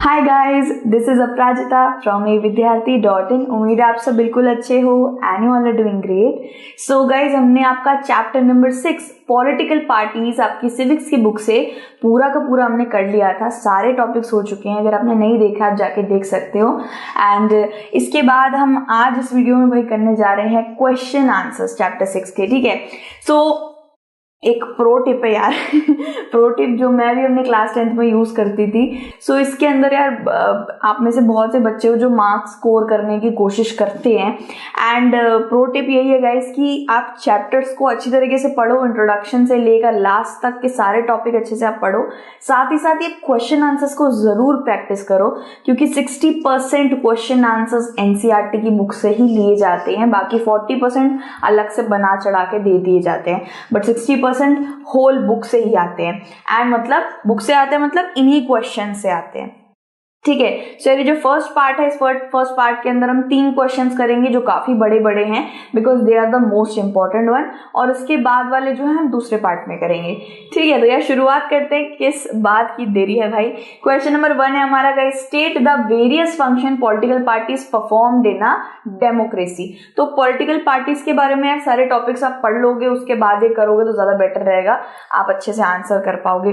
Hi guys, this is Aparajita from evidyarthi.in। उम्मीद है आप सब बिल्कुल अच्छे हो and you all are doing great. So guys, हमने आपका चैप्टर नंबर 6 पॉलिटिकल पार्टीज आपकी सिविक्स की बुक से पूरा का पूरा हमने कर लिया था। सारे टॉपिक्स हो चुके हैं, अगर आपने नहीं देखा आप जाके देख सकते हो। एंड इसके बाद हम आज इस वीडियो में वही करने जा रहे हैं क्वेश्चन आंसर्स चैप्टर 6 के। ठीक है, सो एक प्रो टिप है यार प्रो टिप जो मैं भी अपने क्लास 10th में यूज करती थी। सो इसके अंदर यार आप में से बहुत से बच्चे हो जो मार्क्स स्कोर करने की कोशिश करते हैं। एंड प्रो टिप यही है गाइस कि आप चैप्टर्स को अच्छी तरीके से पढ़ो, इंट्रोडक्शन से लेकर लास्ट तक के सारे टॉपिक अच्छे से आप पढ़ो। साथ ही साथ ये क्वेश्चन आंसर्स को जरूर प्रैक्टिस करो, क्योंकि 60% क्वेश्चन आंसर्स एनसीईआरटी की बुक से ही लिए जाते हैं, बाकी 40% अलग से बना चढ़ा के दे दिए जाते हैं, बट 60% होल बुक से ही आते हैं। एंड मतलब बुक से आते हैं मतलब इन्हीं क्वेश्चन से आते हैं। ठीक है, सो ये जो फर्स्ट पार्ट है, इस फर्स्ट पार्ट के अंदर हम 3 क्वेश्चंस करेंगे जो काफी बड़े बड़े हैं, because they are the most important one. और इसके बाद वाले जो है हम दूसरे पार्ट में करेंगे। ठीक है, तो यार शुरुआत करते हैं, किस बात की देरी है भाई। क्वेश्चन नंबर 1 है हमारा guys, state the various function political parties performed in a democracy. तो पॉलिटिकल पार्टीज के बारे में यार सारे टॉपिक्स आप पढ़ लोगे, उसके बाद ये करोगे तो ज्यादा बेटर रहेगा, आप अच्छे से आंसर कर पाओगे।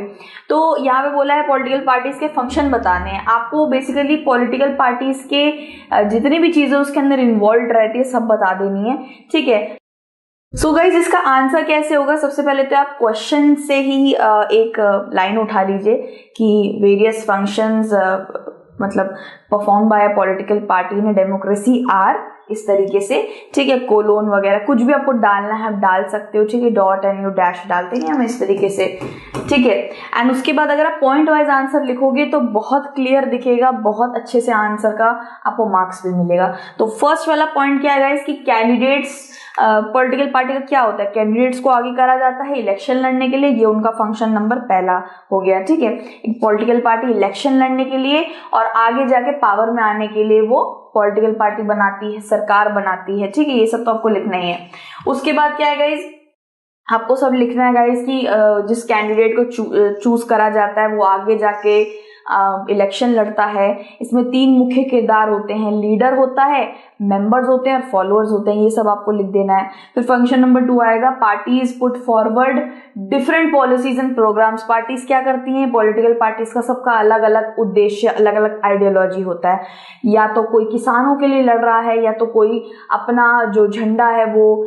तो यहाँ पे बोला है पॉलिटिकल पार्टीज के फंक्शन बताने हैं आपको। बेसिकली पॉलिटिकल पार्टीज के जितनी भी चीजें उसके अंदर इन्वॉल्व रहती है सब बता देनी है। ठीक है, सो गाइज इसका आंसर कैसे होगा, सबसे पहले तो आप क्वेश्चन से ही एक लाइन उठा लीजिए कि वेरियस फंक्शंस मतलब perform by a political party in democracy are, इस तरीके से। ठीक है, कोलोन वगैरह कुछ भी आपको डालना है आप डाल सकते हो। ठीक है, डॉट एंड यू डैश डालते हैं हम इस तरीके से। ठीक है, एंड उसके बाद अगर आप पॉइंट वाइज आंसर लिखोगे तो बहुत क्लियर दिखेगा, बहुत अच्छे से आंसर का आपको मार्क्स भी मिलेगा। तो फर्स्ट वाला पॉइंट क्या है इसकी, कैंडिडेट्स पॉलिटिकल पार्टी का क्या होता है, कैंडिडेट्स को आगे करा जाता है इलेक्शन लड़ने के लिए, ये उनका फंक्शन नंबर पहला हो गया। ठीक है, एक पॉलिटिकल पार्टी इलेक्शन लड़ने के लिए और आगे जाके पावर में आने के लिए वो पॉलिटिकल पार्टी बनाती है, सरकार बनाती है। ठीक है, ये सब तो आपको लिखना ही है। उसके बाद क्या है गाइज, आपको सब लिखना है गाइज कि जिस कैंडिडेट को चूज करा जाता है वो आगे जाके इलेक्शन लड़ता है। इसमें 3 मुख्य किरदार होते हैं, लीडर होता है, मेंबर्स होते हैं और फॉलोअर्स होते हैं, ये सब आपको लिख देना है। फिर फंक्शन नंबर 2 आएगा, parties put forward different policies and programmes. Parties क्या करती हैं, पॉलिटिकल पार्टीज का सबका अलग अलग उद्देश्य, अलग अलग आइडियोलॉजी होता है। या तो कोई किसानों के लिए लड़ रहा है, या तो कोई अपना जो झंडा है वो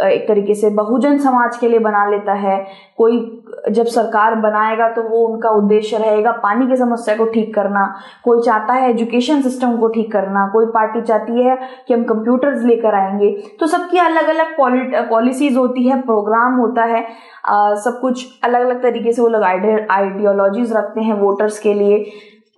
एक तरीके से बहुजन समाज के लिए बना लेता है। कोई जब सरकार बनाएगा तो वो उनका उद्देश्य रहेगा पानी की समस्या को ठीक करना, कोई चाहता है एजुकेशन सिस्टम को ठीक करना, कोई पार्टी चाहती है कि हम कंप्यूटर्स लेकर आएंगे। तो सबकी अलग अलग पॉलिसीज होती है, प्रोग्राम होता है, सब कुछ अलग अलग तरीके से वो लोग आइडियोलॉजीज रखते हैं वोटर्स के लिए।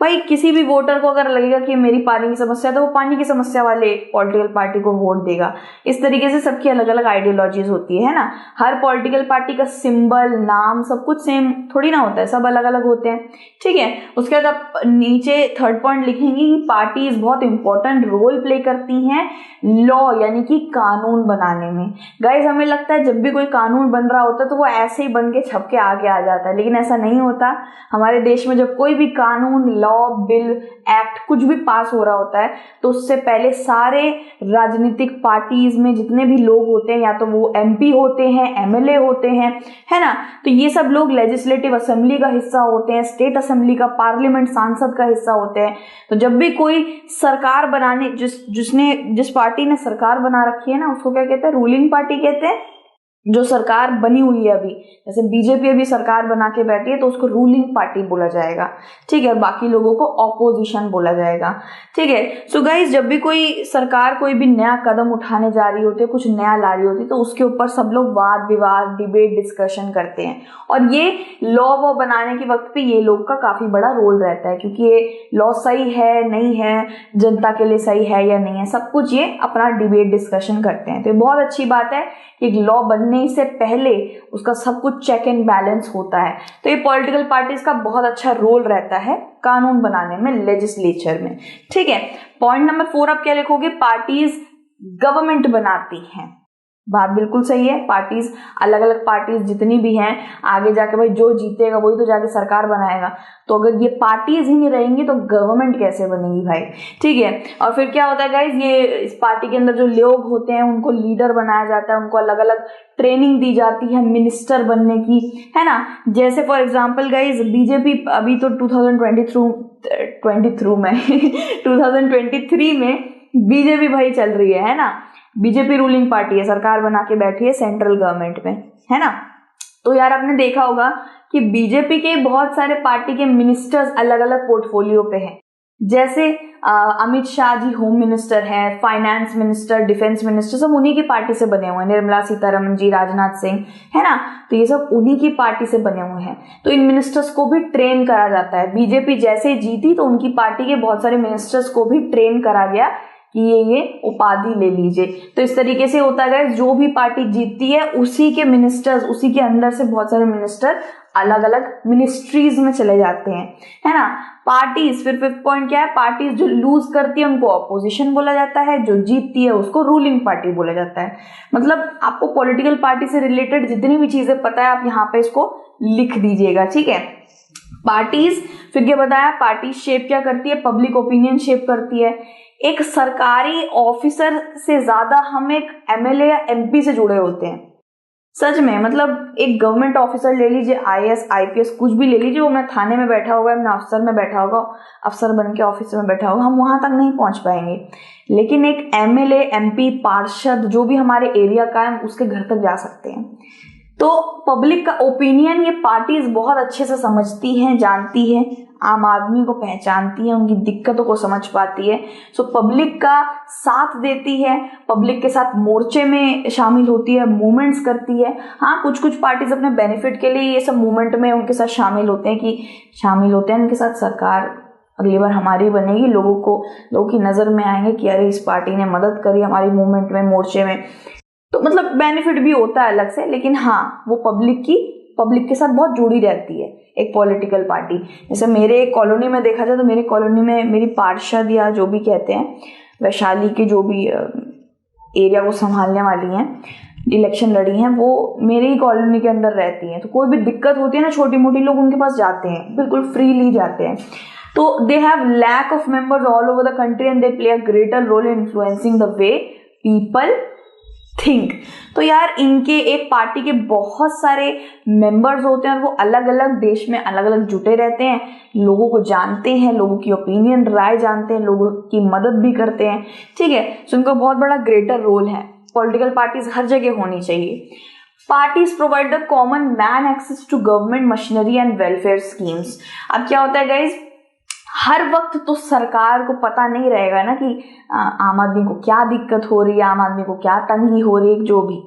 भाई किसी भी वोटर को अगर लगेगा कि मेरी पानी की समस्या, तो वो पानी की समस्या वाले पॉलिटिकल पार्टी को वोट देगा। इस तरीके से सबकी अलग अलग आइडियोलॉजीज होती है ना। हर पॉलिटिकल पार्टी का सिंबल, नाम सब कुछ सेम थोड़ी ना होता है, सब अलग अलग होते हैं। ठीक है, उसके बाद आप नीचे 3rd पॉइंट लिखेंगे कि पार्टीज बहुत इंपॉर्टेंट रोल प्ले करती हैं लॉ यानी कि कानून बनाने में। गाइज हमें लगता है जब भी कोई कानून बन रहा होता है तो वो ऐसे ही बन के छप के आगे आ जाता है, लेकिन ऐसा नहीं होता। हमारे देश में जब कोई भी कानून, लॉ, बिल, एक्ट कुछ भी पास हो रहा होता है तो उससे पहले सारे राजनीतिक पार्टीज में जितने भी लोग होते हैं, या तो वो एमपी होते हैं, एमएलए होते हैं, है ना, तो ये सब लोग लेजिस्लेटिव असेंबली का हिस्सा होते हैं, स्टेट असेंबली का, पार्लियामेंट सांसद का हिस्सा होते हैं। तो जब भी कोई सरकार बनाने, जिस पार्टी ने सरकार बना रखी है ना, उसको क्या कहते हैं, रूलिंग पार्टी कहते हैं। जो सरकार बनी हुई है अभी, जैसे बीजेपी अभी सरकार बना के बैठी है तो उसको रूलिंग पार्टी बोला जाएगा। ठीक है, बाकी लोगों को ऑपोजिशन बोला जाएगा। ठीक है, सो गाइस जब भी कोई सरकार कोई भी नया कदम उठाने जा रही होती है, कुछ नया ला रही होती है, तो उसके ऊपर सब लोग वाद विवाद, डिबेट, डिस्कशन करते हैं। और ये लॉ वो बनाने के वक्त पे ये लोग का काफी बड़ा रोल रहता है, क्योंकि ये लॉ सही है नहीं है, जनता के लिए सही है या नहीं है, सब कुछ ये अपना डिबेट डिस्कशन करते हैं। तो ये बहुत अच्छी बात है कि लॉ बनने से पहले उसका सब कुछ चेक एंड बैलेंस होता है। तो ये पॉलिटिकल पार्टीज का बहुत अच्छा रोल रहता है कानून बनाने में, लेजिस्लेचर में। ठीक है, पॉइंट नंबर 4 आप क्या लिखोगे, पार्टीज गवर्नमेंट बनाती हैं। बात बिल्कुल सही है। पार्टीज, अलग अलग पार्टीज जितनी भी हैं, आगे जाके भाई जो जीतेगा वही तो जाके सरकार बनाएगा। तो अगर ये पार्टीज ही नहीं रहेंगी तो गवर्नमेंट कैसे बनेगी भाई, ठीक है। और फिर क्या होता है गाइज, ये इस पार्टी के अंदर जो लोग होते हैं उनको लीडर बनाया जाता है, उनको अलग अलग ट्रेनिंग दी जाती है मिनिस्टर बनने की, है ना। जैसे फॉर एग्जाम्पल गाइज बीजेपी अभी तो 2023 में बीजेपी भाई चल रही है ना। बीजेपी रूलिंग पार्टी है, सरकार बना के बैठी है सेंट्रल गवर्नमेंट में, है ना। तो यार आपने देखा होगा कि बीजेपी के बहुत सारे पार्टी के मिनिस्टर्स अलग अलग पोर्टफोलियो पे हैं। जैसे अमित शाह जी होम मिनिस्टर है, फाइनेंस मिनिस्टर, डिफेंस मिनिस्टर, सब उन्हीं की पार्टी से बने हुए हैं। निर्मला सीतारमण जी, राजनाथ सिंह, है ना। तो ये सब उन्हीं की पार्टी से बने हुए हैं। तो इन मिनिस्टर्स को भी ट्रेन करा जाता है। बीजेपी जैसे जीती तो उनकी पार्टी के बहुत सारे मिनिस्टर्स को भी ट्रेन करा गया कि ये उपाधि ले लीजिए। तो इस तरीके से होता है, जो भी पार्टी जीतती है उसी के मिनिस्टर्स, उसी के अंदर से बहुत सारे मिनिस्टर अलग अलग मिनिस्ट्रीज में चले जाते हैं, है ना। पार्टीज, फिर फिफ्थ पॉइंट क्या है, पार्टीज जो लूज करती है उनको ऑपोजिशन बोला जाता है, जो जीतती है उसको रूलिंग पार्टी बोला जाता है। मतलब आपको पॉलिटिकल पार्टी से रिलेटेड जितनी भी चीजें पता है आप यहाँ पे इसको लिख दीजिएगा, ठीक है। पार्टीज, फिर क्या बताया, पार्टी शेप क्या करती है, पब्लिक ओपिनियन शेप करती है। एक सरकारी ऑफिसर से ज्यादा हम एक एमएलए या एमपी से जुड़े होते हैं, सच में। मतलब एक गवर्नमेंट ऑफिसर ले लीजिए, आईएएस आईपीएस कुछ भी ले लीजिए, वो अपना थाने में बैठा होगा, अपना अफसर में बैठा होगा, अफसर बन के ऑफिस में बैठा होगा, हम वहां तक नहीं पहुंच पाएंगे। लेकिन एक एमएलए, एमपी, पार्षद जो भी हमारे एरिया का है, उसके घर तक जा सकते हैं। तो पब्लिक का ओपिनियन ये पार्टीज बहुत अच्छे से समझती हैं, जानती है, आम आदमी को पहचानती है, उनकी दिक्कतों को समझ पाती है। सो पब्लिक का साथ देती है, पब्लिक के साथ मोर्चे में शामिल होती है, मूवमेंट्स करती है। हाँ, कुछ कुछ पार्टीज अपने बेनिफिट के लिए ये सब मूवमेंट में उनके साथ शामिल होते हैं उनके साथ सरकार अगली बार हमारी बनेगी, लोगों की नजर में आएंगे कि अरे इस पार्टी ने मदद करी हमारी मूवमेंट में, मोर्चे में। तो मतलब बेनिफिट भी होता है अलग से, लेकिन हाँ वो पब्लिक के साथ बहुत जुड़ी रहती है एक पॉलिटिकल पार्टी। जैसे मेरे कॉलोनी में देखा जाए तो मेरे कॉलोनी में मेरी पार्षद या जो भी कहते हैं, वैशाली के जो भी एरिया को संभालने वाली हैं, इलेक्शन लड़ी हैं, वो मेरे ही कॉलोनी के अंदर रहती हैं। तो कोई भी दिक्कत होती है ना छोटी मोटी, लोग उनके पास जाते हैं, बिल्कुल फ्रीली जाते हैं। तो they have lack of members all over the country and they play a greater role in influencing the way people think. तो यार इनके एक पार्टी के बहुत सारे मेंबर्स होते हैं और वो अलग अलग देश में अलग अलग जुटे रहते हैं, लोगों को जानते हैं, लोगों की ओपिनियन, राय जानते हैं, लोगों की मदद भी करते हैं, ठीक है। सो इनको बहुत बड़ा ग्रेटर रोल है। पॉलिटिकल पार्टीज हर जगह होनी चाहिए। Parties provide the common man access to government machinery and welfare schemes. अब क्या होता है गाइज, हर वक्त तो सरकार को पता नहीं रहेगा ना कि आम आदमी को क्या दिक्कत हो रही है, आम आदमी को क्या तंगी हो रही है, जो भी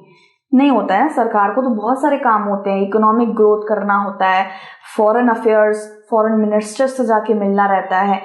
नहीं होता है। सरकार को तो बहुत सारे काम होते हैं, इकोनॉमिक ग्रोथ करना होता है, फॉरेन अफेयर्स, फॉरेन मिनिस्टर्स से जाके मिलना रहता है,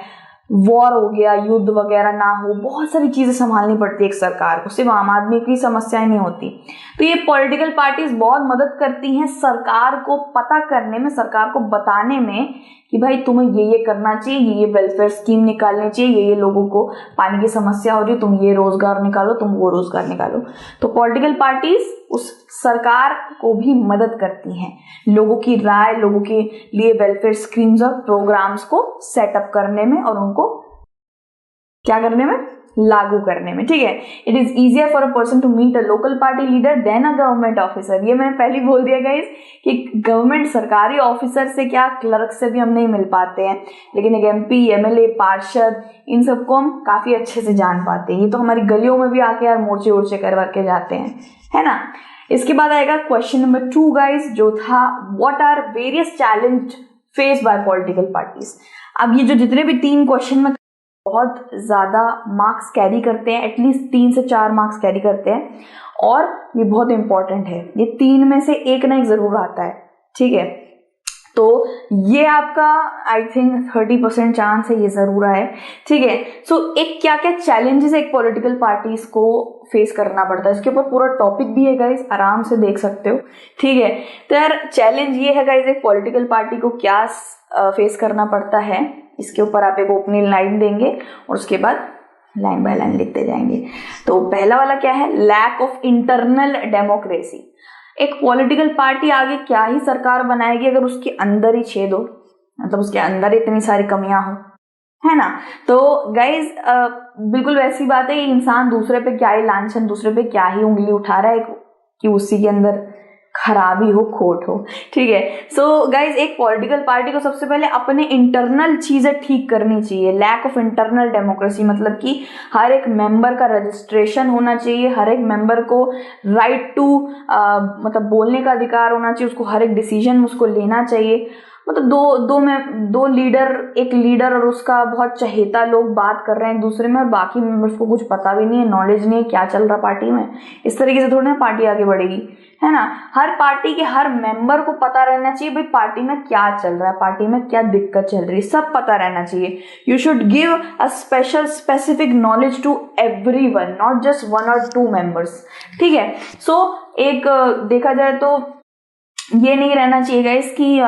वॉर हो गया, युद्ध वगैरह ना हो, बहुत सारी चीजें संभालनी पड़ती है एक सरकार को, सिर्फ आम आदमी की समस्याएं नहीं होती। तो ये पॉलिटिकल पार्टीज बहुत मदद करती हैं सरकार को पता करने में, सरकार को बताने में कि भाई तुम्हें ये करना चाहिए, ये वेलफेयर स्कीम निकालनी चाहिए, ये लोगों को पानी की समस्या हो रही है, तुम ये रोजगार निकालो, तुम वो रोजगार निकालो। तो पॉलिटिकल पार्टीज उस सरकार को भी मदद करती हैं, लोगों की राय, लोगों के लिए वेलफेयर स्कीम्स और प्रोग्राम्स को सेटअप करने में और उनको क्या करने में, लागू करने में, ठीक है। It is easier for a person to meet a local party leader than a government officer. ये मैंने पहले बोल दिया गाइस कि गवर्नमेंट सरकारी ऑफिसर से क्या, क्लर्क से भी हम नहीं मिल पाते हैं, लेकिन एक एमपी, एमएलए, पार्षद, इन सबको हम काफी अच्छे से जान पाते हैं। ये तो हमारी गलियों में भी आके यार मोर्चे वोर्चे करवा के जाते हैं, है ना। इसके बाद आएगा क्वेश्चन नंबर 2 गाइस, जो था what are various challenge face by political parties. अब ये जो जितने भी 3 क्वेश्चन में बहुत ज्यादा मार्क्स कैरी करते हैं, एटलीस्ट 3 से 4 मार्क्स कैरी करते हैं, और ये बहुत इंपॉर्टेंट है। ये 3 में से एक ना एक जरूर आता है, ठीक है। तो ये आपका आई थिंक 30% चांस है ये जरूर आए, ठीक है। सो एक क्या क्या चैलेंजेस एक पॉलिटिकल पार्टीज को फेस करना पड़ता है, इसके ऊपर पूरा टॉपिक भी है गाइस, आराम से देख सकते हो, ठीक है। तो यार चैलेंज ये है गाइस, एक पॉलिटिकल पार्टी को क्या फेस करना पड़ता है, इसके ऊपर आप एक ओपनिंग लाइन देंगे और उसके बाद लाइन बाय लाइन लिखते जाएंगे। तो पहला वाला क्या है, लैक ऑफ इंटरनल डेमोक्रेसी। एक पॉलिटिकल पार्टी आगे क्या ही सरकार बनाएगी अगर उसके अंदर ही छेद हो, मतलब उसके अंदर इतनी सारी कमियां हो, है ना। तो गाइज बिल्कुल वैसी बात है कि इंसान दूसरे पे क्या ही लांछन, दूसरे पे क्या ही उंगली उठा रहा है कि उसी के अंदर खराबी हो, खोट हो, ठीक है। सो गाइज एक पॉलिटिकल पार्टी को सबसे पहले अपने इंटरनल चीजें ठीक करनी चाहिए। लैक ऑफ इंटरनल डेमोक्रेसी मतलब कि हर एक मेंबर का रजिस्ट्रेशन होना चाहिए, हर एक मेंबर को राइट टू मतलब बोलने का अधिकार होना चाहिए, उसको हर एक डिसीजन उसको लेना चाहिए। मतलब दो लीडर, एक लीडर और उसका बहुत चहेता लोग बात कर रहे हैं एक दूसरे में और बाकी मेंबर्स को कुछ पता भी नहीं है, नॉलेज नहीं है क्या चल रहा पार्टी में। इस तरीके से थोड़ी ना पार्टी आगे बढ़ेगी, है ना। हर पार्टी के हर मेंबर को पता रहना चाहिए भाई पार्टी में क्या चल रहा है, पार्टी में क्या दिक्कत चल रही है, सब पता रहना चाहिए। You should give a special specific knowledge to everyone, not just 1 or 2 members, ठीक है। सो एक देखा जाए तो ये नहीं रहना चाहिए गाइस कि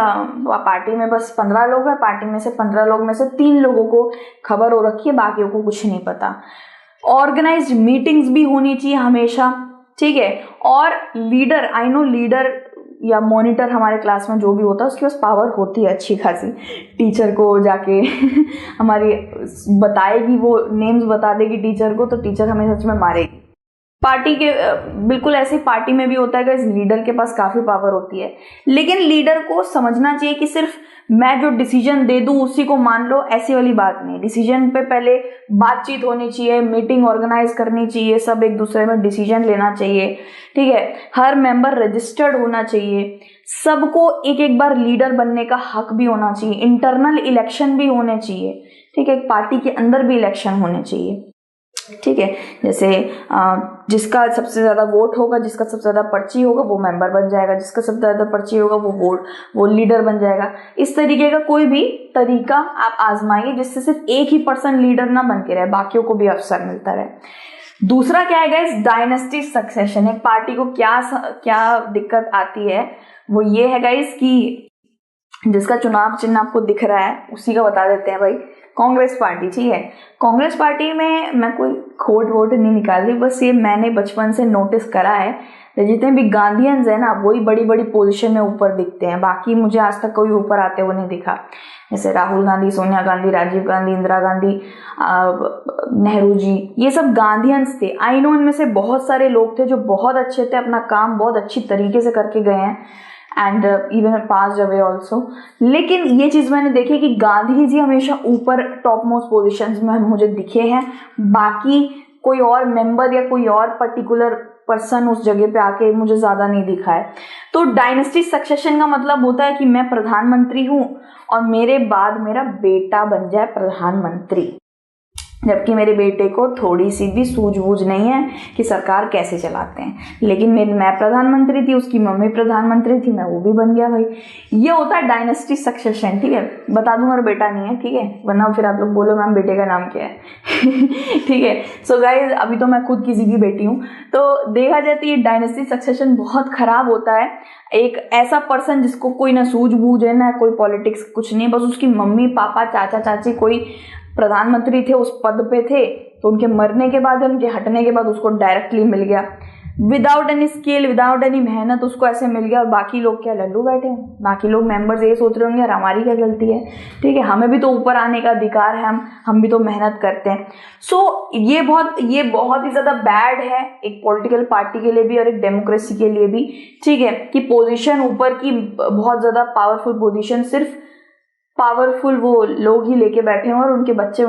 पार्टी में बस 15 लोग हैं, पार्टी में से 15 लोग में से 3 लोगों को खबर हो रखी है, बाकियों को कुछ नहीं पता। ऑर्गेनाइज्ड मीटिंग्स भी होनी चाहिए हमेशा, ठीक है। और लीडर, आई नो लीडर या मॉनिटर हमारे क्लास में जो भी होता है उसके पास पावर होती है अच्छी खासी, टीचर को जाके हमारी बताएगी, वो नेम्स बता देगी टीचर को, तो टीचर हमें सच में मारेगी। पार्टी के बिल्कुल ऐसे पार्टी में भी होता है कि लीडर के पास काफी पावर होती है, लेकिन लीडर को समझना चाहिए कि सिर्फ मैं जो डिसीजन दे दूं उसी को मान लो, ऐसी वाली बात नहीं। डिसीजन पे पहले बातचीत होनी चाहिए, मीटिंग ऑर्गेनाइज करनी चाहिए, सब एक दूसरे में डिसीजन लेना चाहिए, ठीक है। हर मेंबर रजिस्टर्ड होना चाहिए, सबको एक एक बार लीडर बनने का हक भी होना चाहिए, इंटरनल इलेक्शन भी होने चाहिए, ठीक है। पार्टी के अंदर भी इलेक्शन होने चाहिए, ठीक है। जैसे जिसका सबसे ज्यादा वोट होगा, जिसका सबसे ज्यादा पर्ची होगा वो मेंबर बन जाएगा, जिसका सबसे ज्यादा पर्ची होगा वो लीडर बन जाएगा। इस तरीके का कोई भी तरीका आप आजमाइए जिससे सिर्फ एक ही पर्सन लीडर ना बन के रहे, बाकियों को भी अवसर मिलता रहे। दूसरा क्या है गाइस, डायनेस्टी सक्सेशन। एक पार्टी को क्या दिक्कत आती है वो ये है गाइस कि जिसका चुनाव चिन्ह आपको दिख रहा है उसी का बता देते हैं भाई, कांग्रेस पार्टी, ठीक है। कांग्रेस पार्टी में मैं कोई खोट वोट नहीं निकाल रही, बस ये मैंने बचपन से नोटिस करा है, जितने भी गांधीयंस है ना वही बड़ी बड़ी पोजीशन में ऊपर दिखते हैं, बाकी मुझे आज तक कोई ऊपर आते हुए नहीं दिखा। जैसे राहुल गांधी, सोनिया गांधी, राजीव गांधी, इंदिरा गांधी, नेहरू जी, ये सब गांधीयंस थे। आई नो इनमें से बहुत सारे लोग थे जो बहुत अच्छे थे, अपना काम बहुत अच्छी तरीके से करके गए हैं and even passed away also. लेकिन ये चीज मैंने देखी कि गांधी जी हमेशा ऊपर टॉप मोस्ट पोजिशंस में मुझे दिखे हैं, बाकी कोई और मेंबर या कोई और पर्टिकुलर पर्सन उस जगह पे आके मुझे ज्यादा नहीं दिखा है। तो डायनेस्टी सक्सेशन का मतलब होता है कि मैं प्रधानमंत्री हूं और मेरे बाद मेरा बेटा बन जाए प्रधानमंत्री, जबकि मेरे बेटे को थोड़ी सी भी सूझबूझ नहीं है कि सरकार कैसे चलाते हैं, लेकिन मैं प्रधानमंत्री थी, उसकी मम्मी प्रधानमंत्री थी, मैं वो भी बन गया भाई। ये होता है डायनेस्टी सक्सेशन, ठीक है। बता दूं मेरा बेटा नहीं है, ठीक है, वरना फिर आप लोग बोलो मैम बेटे का नाम क्या है ठीक है। सो गाइज अभी तो मैं खुद किसी की बेटी हूँ, तो देखा जाए तो ये डायनेस्टी सक्सेशन बहुत खराब होता है। एक ऐसा पर्सन जिसको कोई ना सूझबूझ है ना कोई पॉलिटिक्स कुछ नहीं, बस उसकी मम्मी पापा चाचा चाची कोई प्रधानमंत्री थे, उस पद पे थे, तो उनके मरने के बाद, उनके हटने के बाद उसको डायरेक्टली मिल गया, without any skill, without any मेहनत उसको ऐसे मिल गया। और बाकी लोग क्या लल्लू बैठे हैं, बाकी लोग मेंबर्स ये सोच रहे होंगे यार हमारी क्या गलती है, ठीक है, हमें भी तो ऊपर आने का अधिकार है, हम भी तो मेहनत करते हैं। सो ये बहुत ही ज्यादा बैड है एक पॉलिटिकल पार्टी के लिए भी और एक डेमोक्रेसी के लिए भी, ठीक है, कि पोजीशन ऊपर की बहुत ज्यादा पावरफुल पोजीशन सिर्फ पावरफुल वो लोग ही लेके बैठे हैं और उनके बच्चे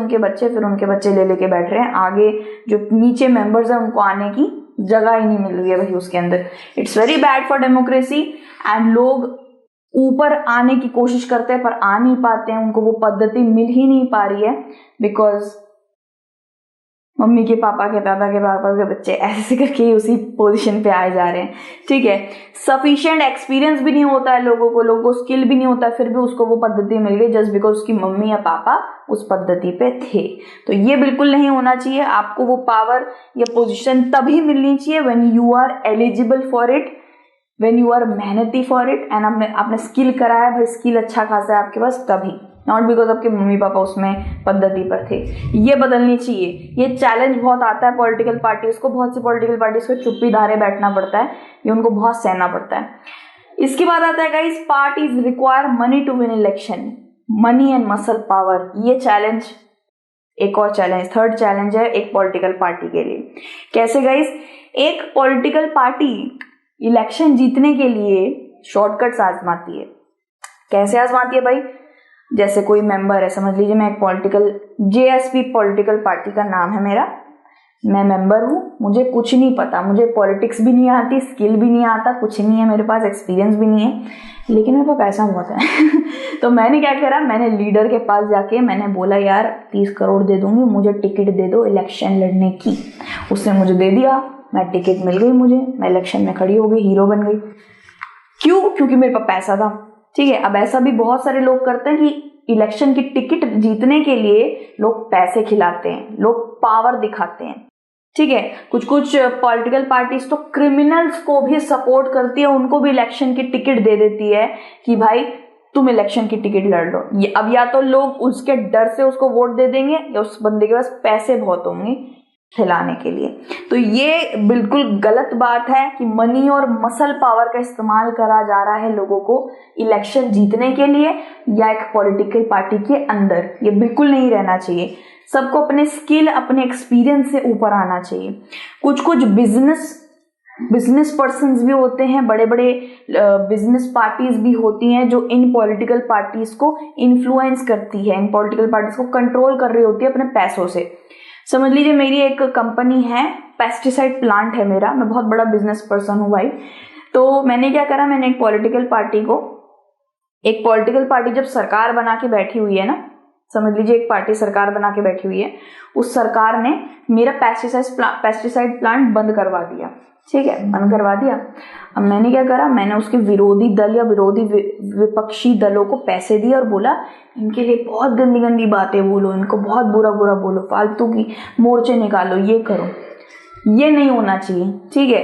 फिर उनके बच्चे ले लेके बैठ रहे हैं, आगे जो नीचे मेंबर्स हैं उनको आने की जगह ही नहीं मिल रही है भाई उसके अंदर। It's very bad for democracy and लोग ऊपर आने की कोशिश करते हैं पर आ नहीं पाते हैं, उनको वो पद्धति मिल ही नहीं पा रही है बिकॉज मम्मी के पापा के दादा के पापा के बच्चे ऐसे करके ही उसी पोजीशन पे आए जा रहे हैं, ठीक है। सफिशिएंट एक्सपीरियंस भी नहीं होता है लोगों को स्किल भी नहीं होता है, फिर भी उसको वो पद्धति मिल गई जस्ट बिकॉज उसकी मम्मी या पापा उस पद्धति पे थे। तो ये बिल्कुल नहीं होना चाहिए। आपको वो पावर या पोजीशन तभी मिलनी चाहिए when you are eligible for it, when you are मेहनती फॉर इट एंड आपने स्किल करा है भाई, स्किल अच्छा खासा है आपके पास, तभी। नॉट बिकॉज आपके मम्मी पापा उसमें पद्धति पर थे। ये बदलनी चाहिए। ये चैलेंज बहुत आता है पॉलिटिकल पार्टीज को, बहुत सी पॉलिटिकल पार्टीज को चुप्पी धारे बैठना पड़ता है, ये उनको बहुत सहना पड़ता है। इसके बाद आता है guys, parties require money to win election, money and muscle power. ये चैलेंज, एक और चैलेंज, थर्ड चैलेंज है एक पॉलिटिकल पार्टी के लिए। कैसे गाइस? एक पॉलिटिकल पार्टी इलेक्शन जीतने के लिए शॉर्टकट्स आजमाती है। कैसे आजमाती है भाई? जैसे कोई मेंबर है, समझ लीजिए मैं एक पॉलिटिकल, जेएसपी पॉलिटिकल पार्टी का नाम है मेरा, मैं मेंबर हूँ, मुझे कुछ नहीं पता, मुझे पॉलिटिक्स भी नहीं आती, स्किल भी नहीं आता, कुछ नहीं है मेरे पास, एक्सपीरियंस भी नहीं है, लेकिन मेरे पास पैसा बहुत है तो मैंने क्या करा, मैंने लीडर के पास जाके मैंने बोला यार 30 करोड़ दे दूंगी, मुझे टिकट दे दो इलेक्शन लड़ने की। उसने मुझे दे दिया, मैं टिकट मिल गई मुझे, मैं इलेक्शन में खड़ी हो गई, हीरो बन गई। क्यों? क्योंकि मेरे पास पैसा था। ठीक है, अब ऐसा भी बहुत सारे लोग करते हैं कि इलेक्शन की टिकट जीतने के लिए लोग पैसे खिलाते हैं, लोग पावर दिखाते हैं। ठीक है, कुछ कुछ पॉलिटिकल पार्टीज तो क्रिमिनल्स को भी सपोर्ट करती है, उनको भी इलेक्शन की टिकट दे देती है कि भाई तुम इलेक्शन की टिकट लड़ लो। अब या तो लोग उसके डर से उसको वोट दे देंगे या उस बंदे के पास पैसे बहुत होंगे खिलाने के लिए। तो ये बिल्कुल गलत बात है कि मनी और मसल पावर का इस्तेमाल करा जा रहा है लोगों को इलेक्शन जीतने के लिए या एक पॉलिटिकल पार्टी के अंदर। ये बिल्कुल नहीं रहना चाहिए। सबको अपने स्किल, अपने एक्सपीरियंस से ऊपर आना चाहिए। कुछ कुछ बिजनेस पर्सन्स भी होते हैं, बड़े बड़े बिजनेस पार्टीज भी होती हैं जो इन पॉलिटिकल पार्टीज को इन्फ्लुएंस करती है, इन पॉलिटिकल पार्टीज को कंट्रोल कर रही होती है अपने पैसों से। समझ लीजिए मेरी एक कंपनी है, पेस्टिसाइड प्लांट है मेरा, मैं बहुत बड़ा बिजनेस पर्सन हूँ भाई। तो मैंने क्या करा, मैंने एक पॉलिटिकल पार्टी जब सरकार बना के बैठी हुई है ना, समझ लीजिए एक पार्टी सरकार बना के बैठी हुई है, उस सरकार ने मेरा पेस्टिसाइड प्लांट बंद करवा दिया। ठीक है, बंद करवा दिया। अब मैंने क्या करा, मैंने उसके विरोधी दल या विरोधी विपक्षी दलों को पैसे दिए और बोला इनके लिए बहुत गंदी गंदी बातें बोलो, इनको बहुत बुरा बुरा बोलो, फालतू की मोर्चे निकालो, ये करो। ये नहीं होना चाहिए। ठीक है,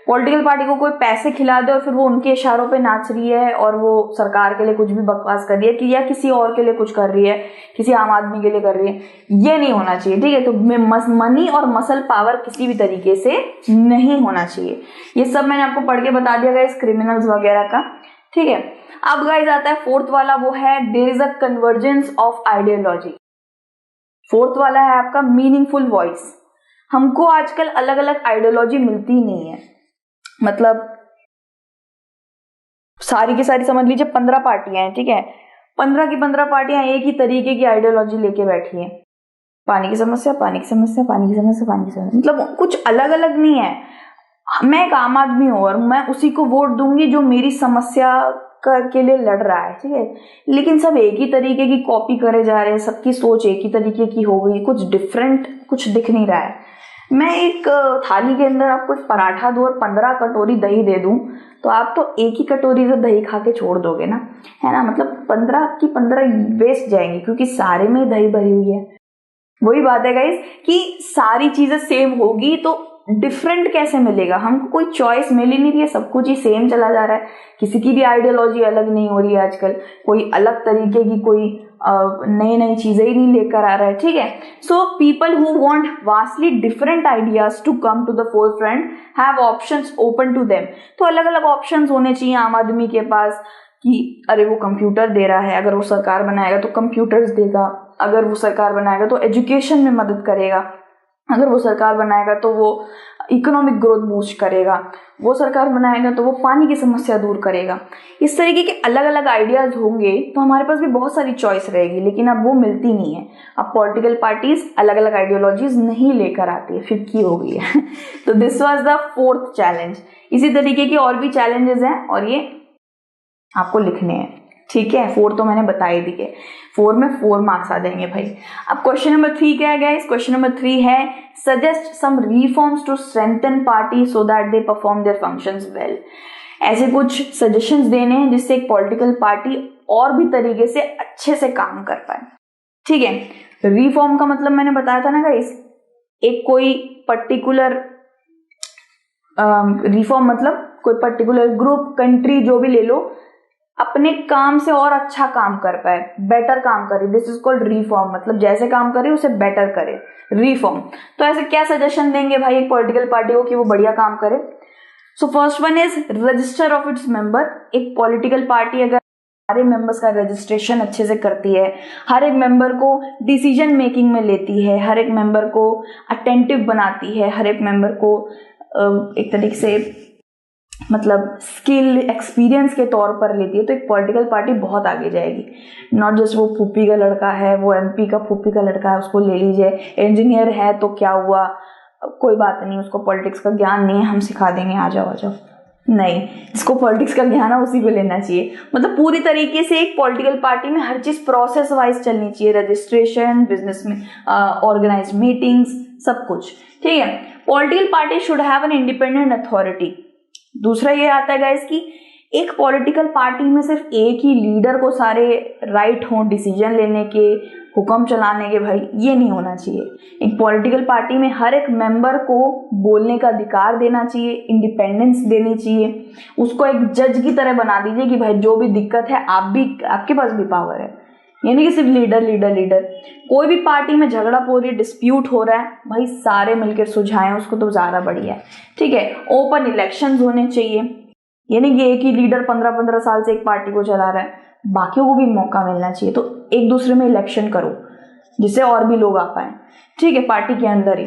पॉलिटिकल पार्टी को कोई पैसे खिला दे और फिर वो उनके इशारों पे नाच रही है और वो सरकार के लिए कुछ भी बकवास कर रही है कि या किसी और के लिए कुछ कर रही है, किसी आम आदमी के लिए कर रही है, ये नहीं होना चाहिए। ठीक है, तो मनी और मसल पावर किसी भी तरीके से नहीं होना चाहिए। ये सब मैंने आपको पढ़ के बता दिया गाइस, क्रिमिनल्स वगैरह का। ठीक है, अब गाइस आता है फोर्थ वाला, वो है there is a convergence of ideology. Fourth वाला है आपका मीनिंगफुल वॉइस। हमको आजकल अलग अलग आइडियोलॉजी मिलती नहीं है, मतलब सारी की सारी समझ लीजिए 15 पार्टियां हैं। ठीक है, 15 की 15 पार्टियां एक ही तरीके की आइडियोलॉजी लेके बैठी हैं। पानी की समस्या, पानी की समस्या, पानी की समस्या, पानी की समस्या, मतलब कुछ अलग अलग नहीं है। मैं एक आम आदमी हूं और मैं उसी को वोट दूंगी जो मेरी समस्या के लिए लड़ रहा है। ठीक है, लेकिन सब एक ही तरीके की कॉपी करे जा रहे हैं, सबकी सोच एक ही तरीके की हो गई, कुछ डिफरेंट कुछ दिख नहीं रहा है। मैं एक थाली के अंदर आपको एक पराठा दूं और 15 कटोरी दही दे दूं तो आप तो एक ही कटोरी से दही खा के छोड़ दोगे ना, है ना। मतलब 15 की 15 वेस्ट जाएंगी क्योंकि सारे में दही भरी हुई है। वही बात है गाइस कि सारी चीजें सेम होगी तो डिफरेंट कैसे मिलेगा? हमको कोई चॉइस मिल ही नहीं रही है, सब कुछ ही सेम चला जा रहा है। किसी की भी आइडियोलॉजी अलग नहीं हो रही है आजकल, कोई अलग तरीके की कोई नई नई चीजें ही नहीं लेकर आ रहा है। ठीक है, so people who want vastly different ideas to come to the forefront have options open to them. तो अलग अलग ऑप्शंस होने चाहिए आम आदमी के पास कि अरे वो कंप्यूटर दे रहा है, अगर वो सरकार बनाएगा तो कंप्यूटर्स देगा, अगर वो सरकार बनाएगा तो एजुकेशन में मदद करेगा, अगर वो सरकार बनाएगा तो वो इकोनॉमिक ग्रोथ बूस्ट करेगा, वो सरकार बनाएगा तो वो पानी की समस्या दूर करेगा। इस तरीके के अलग अलग आइडियाज होंगे तो हमारे पास भी बहुत सारी चॉइस रहेगी, लेकिन अब वो मिलती नहीं है। अब पॉलिटिकल पार्टीज अलग अलग आइडियोलॉजीज नहीं लेकर आती है, फिक्की हो गई है तो this was the fourth challenge. इसी तरीके के और भी चैलेंजेस हैं और ये आपको लिखने हैं। ठीक है, 4 तो मैंने बता ही दिए, 4 में 4 मार्क्स आ जाएंगे भाई। अब क्वेश्चन नंबर 3 क्या है गाइस? क्वेश्चन नंबर 3 है suggest some reforms to strengthen party so that they perform their functions well. ऐसे कुछ सजेशंस देने हैं जिससे एक पॉलिटिकल पार्टी और भी तरीके से अच्छे से काम कर पाए। ठीक है, रिफॉर्म का मतलब मैंने बताया था ना गाइस, एक कोई पर्टिकुलर रिफॉर्म मतलब कोई पर्टिकुलर ग्रुप, कंट्री जो भी ले लो, अपने काम से और अच्छा काम कर पाए, बेटर काम करे। दिस इज कॉल्ड रिफॉर्म, मतलब जैसे काम करे उसे बेटर करे, रिफॉर्म। तो ऐसे क्या सजेशन देंगे भाई एक पॉलिटिकल पार्टी को कि वो बढ़िया काम करे? So first one is register of its member. एक पॉलिटिकल पार्टी अगर सारे मेंबर्स का रजिस्ट्रेशन अच्छे से करती है, हर एक मेंबर को डिसीजन मेकिंग में लेती है, हर एक मेंबर को अटेंटिव बनाती है, हर एक मेंबर को एक तरीके से मतलब स्किल एक्सपीरियंस के तौर पर लेती है, तो एक पॉलिटिकल पार्टी बहुत आगे जाएगी। नॉट जस्ट वो फूफी का लड़का है, वो एमपी का फूफी का लड़का है, उसको ले लीजिए, इंजीनियर है तो क्या हुआ, कोई बात नहीं, उसको पॉलिटिक्स का ज्ञान नहीं है, हम सिखा देंगे, आ जाओ आ जाओ। नहीं, जिसको पॉलिटिक्स का ज्ञान है उसी को लेना चाहिए। मतलब पूरी तरीके से एक पॉलिटिकल पार्टी में हर चीज प्रोसेस वाइज चलनी चाहिए, रजिस्ट्रेशन, बिजनेस में ऑर्गेनाइज मीटिंग्स, सब कुछ। ठीक है। Political party should have an independent authority. दूसरा ये आता है गाइस कि एक पॉलिटिकल पार्टी में सिर्फ एक ही लीडर को सारे राइट हों डिसीजन लेने के, हुक्म चलाने के, भाई ये नहीं होना चाहिए। एक पॉलिटिकल पार्टी में हर एक मेंबर को बोलने का अधिकार देना चाहिए, इंडिपेंडेंस देनी चाहिए, उसको एक जज की तरह बना दीजिए कि भाई जो भी दिक्कत है आपके पास भी पावर है, यानी कि सिर्फ लीडर लीडर लीडर। कोई भी पार्टी में झगड़ा हो रही है, डिस्प्यूट हो रहा है, भाई सारे मिलकर सुलझाएं उसको तो ज्यादा बढ़िया है। ठीक है। ओपन इलेक्शंस होने चाहिए, यानी कि एक ही लीडर 15-15 साल से एक पार्टी को चला रहा है, बाकियों को भी मौका मिलना चाहिए, तो एक दूसरे में इलेक्शन करो जिससे और भी लोग आ पाए। ठीक है। पार्टी के अंदर ही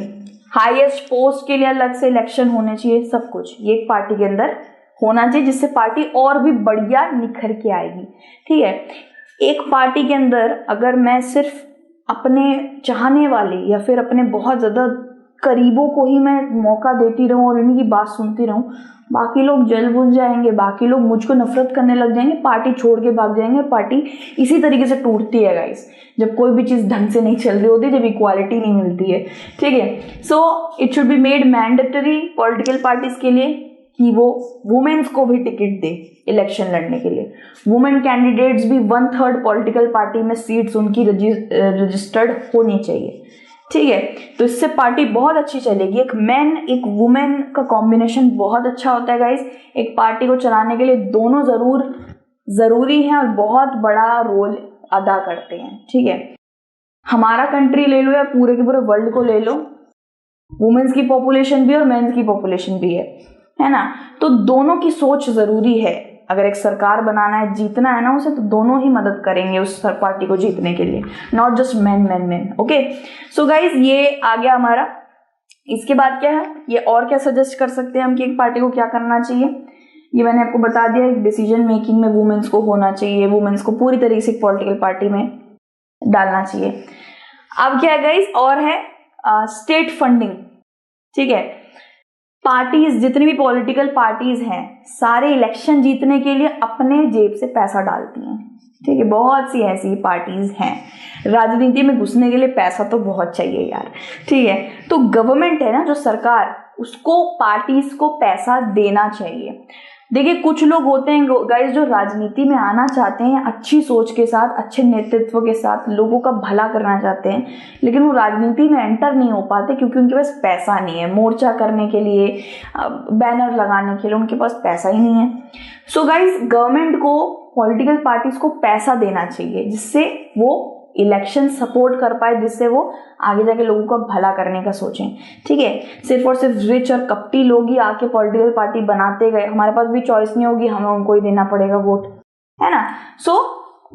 हाईएस्ट पोस्ट के लिए अलग से इलेक्शन होने चाहिए, सब कुछ ये एक पार्टी के अंदर होना चाहिए, जिससे पार्टी और भी बढ़िया निखर के आएगी। ठीक है। एक पार्टी के अंदर अगर मैं सिर्फ अपने चाहने वाले या फिर अपने बहुत ज्यादा करीबों को ही मैं मौका देती रहूं और इन्हीं की बात सुनती रहूं, बाकी लोग जल बुझ जाएंगे, बाकी लोग मुझको नफरत करने लग जाएंगे, पार्टी छोड़ के भाग जाएंगे, और पार्टी इसी तरीके से टूटती है गाइस, जब कोई भी चीज ढंग से नहीं चल रही होती, जब इक्वालिटी नहीं मिलती है। ठीक है। So it should be made mandatory political parties के लिए कि वो वुमेन्स को भी टिकट दे इलेक्शन लड़ने के लिए। वुमेन कैंडिडेट्स भी 1/3 पॉलिटिकल पार्टी में सीट्स उनकी रजिस्टर्ड होनी चाहिए। ठीक है। तो इससे पार्टी बहुत अच्छी चलेगी। एक मैन एक वुमेन का कॉम्बिनेशन बहुत अच्छा होता है गाइस। एक पार्टी को चलाने के लिए दोनों जरूरी हैं और बहुत बड़ा रोल अदा करते हैं। ठीक है। हमारा कंट्री ले लो या पूरे के पूरे वर्ल्ड को ले लो, वुमेन्स की पॉपुलेशन भी और मेंस की पॉपुलेशन भी है ना, तो दोनों की सोच जरूरी है। अगर एक सरकार बनाना है, जीतना है ना उसे, तो दोनों ही मदद करेंगे उस पार्टी को जीतने के लिए, not just man. Okay. So guys ये आ गया हमारा। इसके बाद क्या है, ये और क्या सजेस्ट कर सकते हैं हम कि एक पार्टी को क्या करना चाहिए, ये मैंने आपको बता दिया। एक डिसीजन मेकिंग में वुमेन्स को होना चाहिए, वुमेन्स को पूरी तरीके से पॉलिटिकल पार्टी में डालना चाहिए। अब क्या है गाइज, और है स्टेट फंडिंग। ठीक है। पार्टीज, जितनी भी पॉलिटिकल पार्टीज हैं, सारे इलेक्शन जीतने के लिए अपने जेब से पैसा डालती हैं। ठीक है। बहुत सी ऐसी पार्टीज हैं, राजनीति में घुसने के लिए पैसा तो बहुत चाहिए यार। ठीक है। तो गवर्नमेंट है ना, जो सरकार, उसको पार्टीज को पैसा देना चाहिए। देखिए कुछ लोग होते हैं गाइस जो राजनीति में आना चाहते हैं अच्छी सोच के साथ, अच्छे नेतृत्व के साथ, लोगों का भला करना चाहते हैं, लेकिन वो राजनीति में एंटर नहीं हो पाते क्योंकि उनके पास पैसा नहीं है। मोर्चा करने के लिए, बैनर लगाने के लिए उनके पास पैसा ही नहीं है। सो गाइस गवर्नमेंट को पॉलिटिकल पार्टीज को पैसा देना चाहिए जिससे वो इलेक्शन सपोर्ट कर पाए, जिससे वो आगे जाके लोगों का भला करने का सोचें। ठीक है। सिर्फ और सिर्फ रिच और कपटी लोग ही आके पॉलिटिकल पार्टी बनाते गए, हमारे पास भी चॉइस नहीं होगी, हमें उनको ही देना पड़ेगा वोट, है ना। सो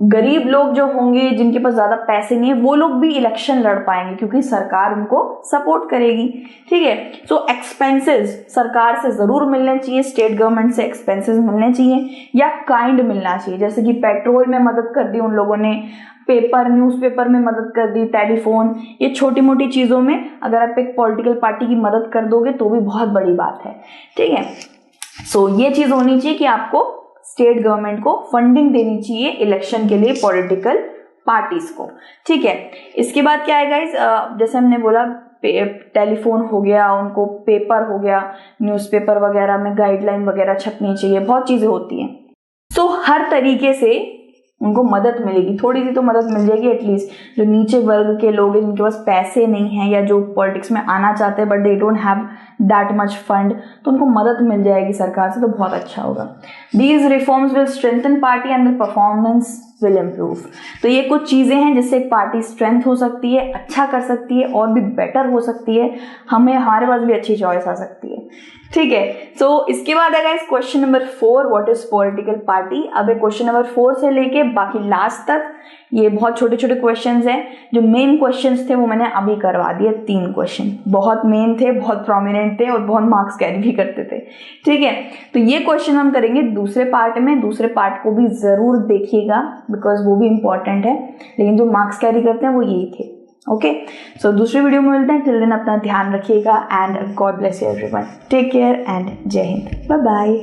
गरीब लोग जो होंगे, जिनके पास ज्यादा पैसे नहीं है, वो लोग भी इलेक्शन लड़ पाएंगे क्योंकि सरकार उनको सपोर्ट करेगी। ठीक है। सो एक्सपेंसेस सरकार से जरूर मिलने चाहिए, स्टेट गवर्नमेंट से एक्सपेंसेस मिलने चाहिए या काइंड मिलना चाहिए, जैसे कि पेट्रोल में मदद कर दी उन लोगों ने, पेपर, न्यूज़पेपर में मदद कर दी, टेलीफोन, ये छोटी मोटी चीजों में अगर आप एक पॉलिटिकल पार्टी की मदद कर दोगे तो भी बहुत बड़ी बात है। ठीक है। सो ये चीज होनी चाहिए कि आपको स्टेट गवर्नमेंट को फंडिंग देनी चाहिए इलेक्शन के लिए पॉलिटिकल पार्टीज को। ठीक है। इसके बाद क्या है गाइस, जैसे हमने बोला टेलीफोन हो गया, उनको पेपर हो गया, न्यूज़पेपर वगैरह में गाइडलाइन वगैरह छपनी चाहिए, बहुत चीजें होती हैं। सो हर तरीके से उनको मदद मिलेगी, थोड़ी सी तो मदद मिल जाएगी एटलीस्ट। जो नीचे वर्ग के लोग हैं जिनके पास पैसे नहीं हैं या जो पॉलिटिक्स में आना चाहते हैं but they don't have that much fund, तो उनको मदद मिल जाएगी सरकार से, तो बहुत अच्छा होगा। These reforms will strengthen party and the performance will improve. तो ये कुछ चीज़ें हैं जिससे एक पार्टी स्ट्रेंथ हो सकती है, अच्छा कर सकती है और भी बेटर हो सकती है, हमारे पास भी अच्छी चॉइस आ सकती है। ठीक है, सो इसके बाद है guys question number 4, what is political party. अब क्वेश्चन नंबर 4 से लेके बाकी लास्ट तक ये बहुत छोटे छोटे क्वेश्चंस हैं। जो मेन क्वेश्चंस थे वो मैंने अभी करवा दिए, 3 क्वेश्चन बहुत मेन थे, बहुत प्रोमिनेंट थे और बहुत मार्क्स कैरी भी करते थे। ठीक है, तो ये क्वेश्चन हम करेंगे दूसरे पार्ट में, दूसरे पार्ट को भी जरूर देखिएगा बिकॉज वो भी इंपॉर्टेंट है, लेकिन जो मार्क्स कैरी करते हैं वो यही थे। ओके, सो दूसरे वीडियो में मिलते हैं। टिल देन अपना ध्यान रखिएगा and God bless you everyone. Take care and जय हिंद, बाय बाय।